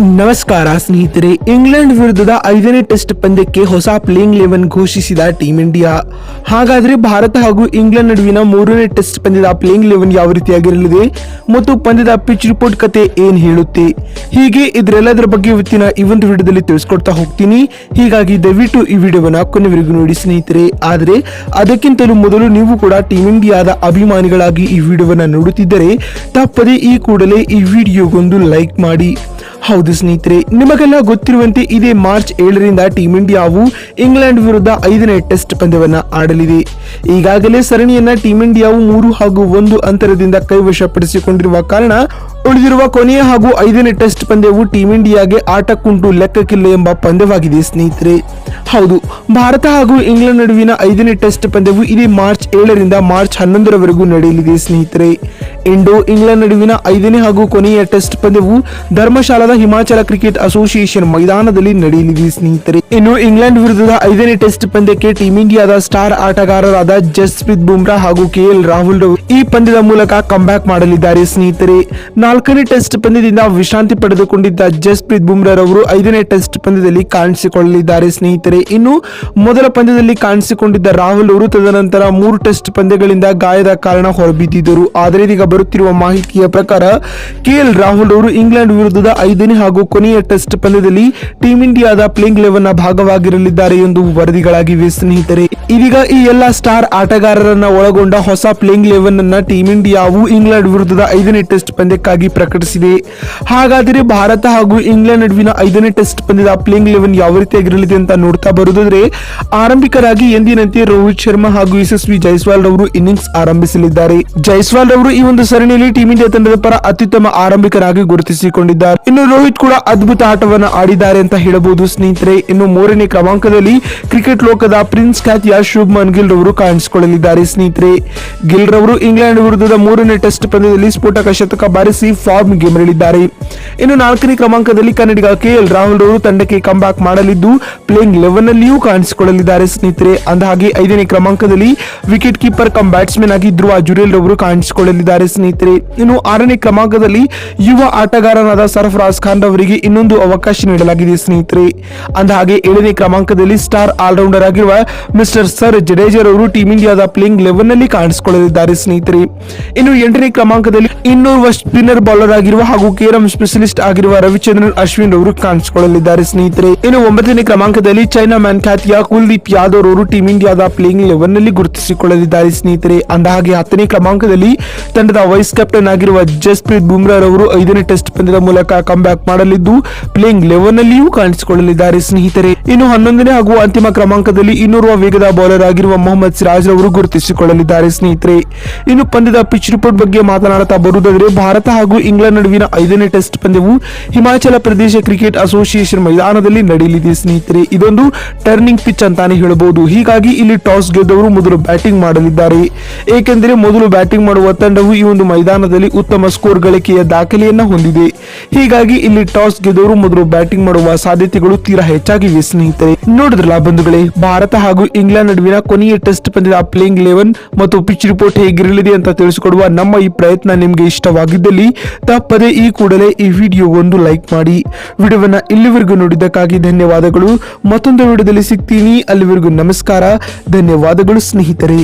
ನಮಸ್ಕಾರ ಸ್ನೇಹಿತರೆ. ಇಂಗ್ಲೆಂಡ್ ವಿರುದ್ಧದ 5ನೇ ಟೆಸ್ಟ್ ಪಂದ್ಯಕ್ಕೆ ಹೊಸ ಪ್ಲೇಯಿಂಗ್ 11 ಘೋಷಿಸಿದ ಟೀಂ ಇಂಡಿಯಾ. ಹಾಗಾದ್ರೆ ಭಾರತ ಹಾಗೂ ಇಂಗ್ಲೆಂಡ್ ನಡುವಿನ 3ನೇ ಟೆಸ್ಟ್ ಪಂದ್ಯದ ಪ್ಲೇಯಿಂಗ್ 11 ಯಾವ ರೀತಿಯಾಗಿರಲಿದೆ ಮತ್ತು ಪಂದ್ಯದ ಪಿಚ್ ರಿಪೋರ್ಟ್ ಕತೆ ಏನ್ ಹೇಳುತ್ತೆ, ಹೀಗೆ ಇದರೆಲ್ಲದರ ಬಗ್ಗೆ ಇವತ್ತಿನ ಈ ಒಂದು ವಿಡಿಯೋದಲ್ಲಿ ತಿಳಿಸ್ಕೊಡ್ತಾ ಹೋಗ್ತೀನಿ. ಹೀಗಾಗಿ ದಯವಿಟ್ಟು ಈ ವಿಡಿಯೋವನ್ನ ಕೊನೆವರೆಗೂ ನೋಡಿ ಸ್ನೇಹಿತರೆ. ಆದ್ರೆ ಅದಕ್ಕಿಂತಲೂ ಮೊದಲು ನೀವು ಕೂಡ ಟೀಂ ಇಂಡಿಯಾದ ಅಭಿಮಾನಿಗಳಾಗಿ ಈ ವಿಡಿಯೋವನ್ನ ನೋಡುತ್ತಿದ್ದರೆ ತಪ್ಪದೆ ಈ ಕೂಡಲೇ ಈ ವಿಡಿಯೋಗೊಂದು ಲೈಕ್ ಮಾಡಿ. ಹೌದು ಸ್ನೇಹಿತರೆ, ನಿಮಗೆಲ್ಲ ಗೊತ್ತಿರುವಂತೆ ಇದೇ ಮಾರ್ಚ್ 7ರಿಂದ ಟೀಂ ಇಂಡಿಯಾವು ಇಂಗ್ಲೆಂಡ್ ವಿರುದ್ಧ 5ನೇ ಟೆಸ್ಟ್ ಪಂದ್ಯವನ್ನ ಆಡಲಿದೆ. ಈಗಾಗಲೇ ಸರಣಿಯನ್ನ ಟೀಂ ಇಂಡಿಯಾವು 3-1 ಅಂತರದಿಂದ ಕೈವಶಪಡಿಸಿಕೊಂಡಿರುವ ಕಾರಣ ಉಳಿದಿರುವ ಕೊನೆಯ ಹಾಗೂ 5ನೇ ಟೆಸ್ಟ್ ಪಂದ್ಯವು ಟೀಂ ಇಂಡಿಯಾಗೆ ಆಟಕ್ಕುಂಟು ಲೆಕ್ಕಕ್ಕಿಲ್ಲ ಎಂಬ ಪಂದ್ಯವಾಗಿದೆ ಸ್ನೇಹಿತರೆ. ಹೌದು, ಭಾರತ ಹಾಗೂ ಇಂಗ್ಲೆಂಡ್ ನಡುವಿನ 5ನೇ ಟೆಸ್ಟ್ ಪಂದ್ಯವು ಇದೇ ಮಾರ್ಚ್ 7ರಿಂದ ಮಾರ್ಚ್ 11ರವರೆಗೂ ನಡೆಯಲಿದೆ ಸ್ನೇಹಿತರೆ. ಇಂಡೋ ಇಂಗ್ಲೆಂಡ್ ನಡುವಿನ 5ನೇ ಹಾಗೂ ಕೊನೆಯ ಟೆಸ್ಟ್ ಪಂದ್ಯವು ಧರ್ಮಶಾಲಾದ ಹಿಮಾಚಲ ಕ್ರಿಕೆಟ್ ಅಸೋಸಿಯೇಷನ್ ಮೈದಾನದಲ್ಲಿ ನಡೆಯಲಿದೆ ಸ್ನೇಹಿತರೆ. ಇನ್ನು ಇಂಗ್ಲೆಂಡ್ ವಿರುದ್ಧದ 5ನೇ ಟೆಸ್ಟ್ ಪಂದ್ಯಕ್ಕೆ ಟೀಂ ಇಂಡಿಯಾದ ಸ್ಟಾರ್ ಆಟಗಾರರಾದ ಜಸ್ಪ್ರೀತ್ ಬುಮ್ರಾ ಹಾಗೂ ಕೆಎಲ್ ರಾಹುಲ್ ಈ ಪಂದ್ಯದ ಮೂಲಕ ಕಂಬ್ಯಾಕ್ ಮಾಡಲಿದ್ದಾರೆ ಸ್ನೇಹಿತರೆ. 4ನೇ ಟೆಸ್ಟ್ ಪಂದ್ಯದಿಂದ ವಿಶ್ರಾಂತಿ ಪಡೆದುಕೊಂಡಿದ್ದ ಜಸ್ಪ್ರೀತ್ ಬುಮ್ರಾ ರವರು 5ನೇ ಟೆಸ್ಟ್ ಪಂದ್ಯದಲ್ಲಿ ಕಾಣಿಸಿಕೊಳ್ಳಲಿದ್ದಾರೆ ಸ್ನೇಹಿತರೆ. ಇನ್ನು ಮೊದಲ ಪಂದ್ಯದಲ್ಲಿ ಕಾಣಿಸಿಕೊಂಡಿದ್ದ ರಾಹುಲ್ ಅವರು ತದನಂತರ 3 ಟೆಸ್ಟ್ ಪಂದ್ಯಗಳಿಂದ ಗಾಯದ ಕಾರಣ ಹೊರಬಿದ್ದಿದ್ದರು. ಆದರೆ ಇದೀಗ ಬರುತ್ತಿರುವ ಮಾಹಿತಿಯ ಪ್ರಕಾರ ಕೆಎಲ್ ರಾಹುಲ್ ಅವರು ಇಂಗ್ಲೆಂಡ್ ವಿರುದ್ಧದ 5ನೇ ಹಾಗೂ ಕೊನೆಯ ಟೆಸ್ಟ್ ಪಂದ್ಯದಲ್ಲಿ ಟೀಂ ಇಂಡಿಯಾದ ಪ್ಲೇಯಿಂಗ್ 11ನ ಭಾಗವಾಗಿರಲಿದ್ದಾರೆ ಎಂದು ವರದಿಗಳಾಗಿವೆ ಸ್ನೇಹಿತರೆ. ಇದೀಗ ಈ ಎಲ್ಲ ಸ್ಟಾರ್ ಆಟಗಾರರನ್ನ ಒಳಗೊಂಡ ಹೊಸ ಪ್ಲೇಯಿಂಗ್ 11 ಅನ್ನ ಟೀಂ ಇಂಡಿಯಾವು ಇಂಗ್ಲೆಂಡ್ ವಿರುದ್ಧದ 5ನೇ ಟೆಸ್ಟ್ ಪಂದ್ಯಕ್ಕಾಗಿ ಪ್ರಕಟಿಸಿದೆ. ಹಾಗಾದರೆ ಭಾರತ ಹಾಗೂ ಇಂಗ್ಲೆಂಡ್ ನಡುವಿನ 5ನೇ ಟೆಸ್ಟ್ ಪಂದ್ಯದ ಪ್ಲೇಯಿಂಗ್ 11 ಯಾವ ರೀತಿಯಾಗಿರಲಿದೆ ಅಂತ ನೋಡ್ತಾ ಬರುವುದಾದ್ರೆ, ಆರಂಭಿಕರಾಗಿ ಎಂದಿನಂತೆ ರೋಹಿತ್ ಶರ್ಮಾ ಹಾಗೂ ಯಶಸ್ವಿ ಜೈಸ್ವಾಲ್ ರವರು ಇನ್ನಿಂಗ್ಸ್ ಆರಂಭಿಸಲಿದ್ದಾರೆ. ಜೈಸ್ವಾಲ್ ರವರು ಈ ಒಂದು ಸರಣಿಯಲ್ಲಿ ಟೀಂ ಇಂಡಿಯಾ ತಂಡದ ಪರ ಅತ್ಯುತ್ತಮ ಆರಂಭಿಕರಾಗಿ ಗುರುತಿಸಿಕೊಂಡಿದ್ದಾರೆ. ಇನ್ನು ರೋಹಿತ್ ಕೂಡ ಅದ್ಭುತ ಆಟವನ್ನು ಆಡಿದ್ದಾರೆ ಅಂತ ಹೇಳಬಹುದು ಸ್ನೇಹಿತರೆ. ಇನ್ನು 3ನೇ ಕ್ರಮಾಂಕದಲ್ಲಿ ಕ್ರಿಕೆಟ್ ಲೋಕದ ಪ್ರಿನ್ಸ್ ಖ್ಯಾತಿಯ ಶುಭ್ಮನ್ ಗಿಲ್ ರವರು ಕಾಣಿಸಿಕೊಳ್ಳಲಿದ್ದಾರೆ ಸ್ನೇಹಿತರೆ. ಗಿಲ್ ರವರು ಇಂಗ್ಲೆಂಡ್ ವಿರುದ್ಧದ 3ನೇ ಟೆಸ್ಟ್ ಪಂದ್ಯದಲ್ಲಿ ಸ್ಫೋಟಕ ಶತಕ ಬಾರಿಸಿ ಫಾರ್ಮ್ ಗೆ ಮರಳಿದ್ದಾರೆ. ಇನ್ನು 4ನೇ ಕ್ರಮಾಂಕದಲ್ಲಿ ಕನ್ನಡಿಗ ಕೆಎಲ್ ರಾಹುಲ್ ರವರು ತಂಡಕ್ಕೆ ಕಂಬ್ಯಾಕ್ ಮಾಡಲಿದ್ದು ಪ್ಲೇಯಿಂಗ್ 11 ನಲ್ಲಿಯೂ ಕಾಣಿಸಿಕೊಳ್ಳಲಿದ್ದಾರೆ ಸ್ನೇಹಿತರೆ. ಅಂದಹಾಗೆ 5ನೇ ಕ್ರಮಾಂಕದಲ್ಲಿ ವಿಕೆಟ್ ಕೀಪರ್ ಕಮ್ ಬ್ಯಾಟ್ಸ್ಮನ್ ಆಗಿ ಧ್ರುವ ಜುರೇಲ್ ರವರು ಕಾಣಿಸಿಕೊಳ್ಳಲಿದ್ದಾರೆ ಸ್ನೇಹಿತರೆ. ಇನ್ನು 6ನೇ ಕ್ರಮಾಂಕದಲ್ಲಿ ಯುವ ಆಟಗಾರನಾದ ಸರ್ಫರಾಜ್ ಖಾನ್ ರವರಿಗೆ ಇನ್ನೊಂದು ಅವಕಾಶ ನೀಡಲಾಗಿದೆ ಸ್ನೇಹಿತರೆ. ಅಂದಹಾಗೆ 7ನೇ ಕ್ರಮಾಂಕದಲ್ಲಿ ಸ್ಟಾರ್ ಆಲ್ರೌಂಡರ್ ಆಗಿರುವ ಮಿಸ್ಟರ್ ಸರ್ ಜಡೇಜಾ ರವರು ಟೀಂ ಇಂಡಿಯಾದ ಪ್ಲೇಯಿಂಗ್ 11 ನಲ್ಲಿ ಕಾಣಿಸಿಕೊಳ್ಳಲಿದ್ದಾರೆ ಸ್ನೇಹಿತರೆ. ಇನ್ನು 8ನೇ ಕ್ರಮಾಂಕದಲ್ಲಿ ಇನ್ನೋರ್ವ ಸ್ಪಿನ್ನರ್ ಬೌಲರ್ ಆಗಿರುವ ಹಾಗೂ ಕೇರಂ ಸ್ಪೆಷಲಿಸ್ಟ್ ಆಗಿರುವ ರವಿಚಂದ್ರನ್ ಅಶ್ವಿನ್ ರವರು ಕಾಣಿಸಿಕೊಳ್ಳಲಿದ್ದಾರೆ ಸ್ನೇಹಿತರೆ. ಇನ್ನು 9ನೇ ಕ್ರಮಾಂಕದಲ್ಲಿ ಚೈನಾ ಮ್ಯಾನ್ ಖ್ಯಾತಿಯ ಕುಲ್ದೀಪ್ ಯಾದವ್ ರವರು ಟೀಂ ಇಂಡಿಯಾದ ಪ್ಲೇಯಿಂಗ್ 11 ನಲ್ಲಿ ಗುರುತಿಸಿಕೊಳ್ಳಲಿದ್ದಾರೆ ಸ್ನೇಹಿತರೆ. ಅಂದಹಾಗೆ 10ನೇ ಕ್ರಮಾಂಕದಲ್ಲಿ ತಂಡದ ವೈಸ್ ಕ್ಯಾಪ್ಟನ್ ಆಗಿರುವ ಜಸ್ಪ್ರೀತ್ ಬುಮ್ರಾ ರವರು 5ನೇ ಟೆಸ್ಟ್ ಪಂದ್ಯದ ಮೂಲಕ ಕಂಬ್ಯಾಕ್ ಮಾಡಲಿದ್ದು ಪ್ಲೇಯಿಂಗ್ 11 ನಲ್ಲಿಯೂ ಕಾಣಿಸಿಕೊಳ್ಳಲಿದ್ದಾರೆ ಸ್ನೇಹಿತರೆ. ಇನ್ನು 11ನೇ ಹಾಗೂ ಅಂತಿಮ ಕ್ರಮಾಂಕದಲ್ಲಿ ಇನ್ನೋರ್ವ ವೇಗದ ಬೌಲರ್ ಆಗಿರುವ ಮೊಹಮ್ಮದ್ ಸಿರಾಜ್ ರವರು ಗುರುತಿಸಿಕೊಳ್ಳಲಿದ್ದಾರೆ ಸ್ನೇಹಿತರೆ. ಇನ್ನು ಪಂದ್ಯದ ಪಿಚ್ ರಿಪೋರ್ಟ್ ಬಗ್ಗೆ ಮಾತನಾಡುತ್ತಾ ಬರುವುದಾದರೆ, ಭಾರತ ಹಾಗೂ ಇಂಗ್ಲೆಂಡ್ ನಡುವಿನ 5ನೇ test ಪಂದ್ಯವು Himachal Pradesh cricket association ಮೈದಾನದಲ್ಲಿ ನಡೆಯಲಿದೆ ಸ್ನೇಹಿತರೆ. ಇದೊಂದು ಟರ್ನಿಂಗ್ ಪಿಚ್ ಅಂತಾನೆ ಹೇಳಬಹುದು. ಹೀಗಾಗಿ ಇಲ್ಲಿ ಟಾಸ್ ಗೆದ್ದವರು ಮೊದಲು ಬ್ಯಾಟಿಂಗ್ ಮಾಡಲಿದ್ದಾರೆ. ಏಕೆಂದರೆ ಮೊದಲು ಬ್ಯಾಟಿಂಗ್ ಮಾಡುವ ತಂಡವು ಈ ಒಂದು ಮೈದಾನದಲ್ಲಿ ಉತ್ತಮ ಸ್ಕೋರ್ ಗಳಿಕೆಯ ದಾಖಲೆಯನ್ನ ಹೊಂದಿದೆ. ಹೀಗಾಗಿ ಇಲ್ಲಿ ಟಾಸ್ ಗೆದ್ದವರು ಮೊದಲು ಬ್ಯಾಟಿಂಗ್ ಮಾಡುವ ಸಾಧ್ಯತೆಗಳು ತೀರಾ ಹೆಚ್ಚಾಗಿವೆ ಸ್ನೇಹಿತರೆ. ನೋಡಿದ್ರಲ್ಲ ಬಂಧುಗಳೇ, ಭಾರತ ಹಾಗೂ ಇಂಗ್ಲೆಂಡ್ ನಡುವಿನ ಕೊನೆಯ ಟೆಸ್ಟ್ ಪಂದ್ಯದ ಪ್ಲೇಯಿಂಗ್ 11 ಮತ್ತು ಪಿಚ್ ರಿಪೋರ್ಟ್ ಹೇಗಿರಲಿದೆ ಅಂತ ತಿಳಿಸಿಕೊಡುವ ನಮ್ಮ ಈ ಪ್ರಯತ್ನ ನಿಮಗೆ ಇಷ್ಟವಾಗಿದ್ದಲ್ಲಿ ತಪ್ಪದೆ ಈ ಕೂಡಲೇ ಈ ವಿಡಿಯೋಗೊಂದು ಲೈಕ್ ಮಾಡಿ. ವಿಡಿಯೋವನ್ನ ಇಲ್ಲಿವರೆಗೂ ನೋಡಿದ್ದಕ್ಕಾಗಿ ಧನ್ಯವಾದಗಳು. ಮತ್ತೊಂದು ವಿಡಿಯೋದಲ್ಲಿ ಸಿಗ್ತೀನಿ. ಅಲ್ಲಿವರೆಗೂ ನಮಸ್ಕಾರ, ಧನ್ಯವಾದಗಳು ಸ್ನೇಹಿತರೆ.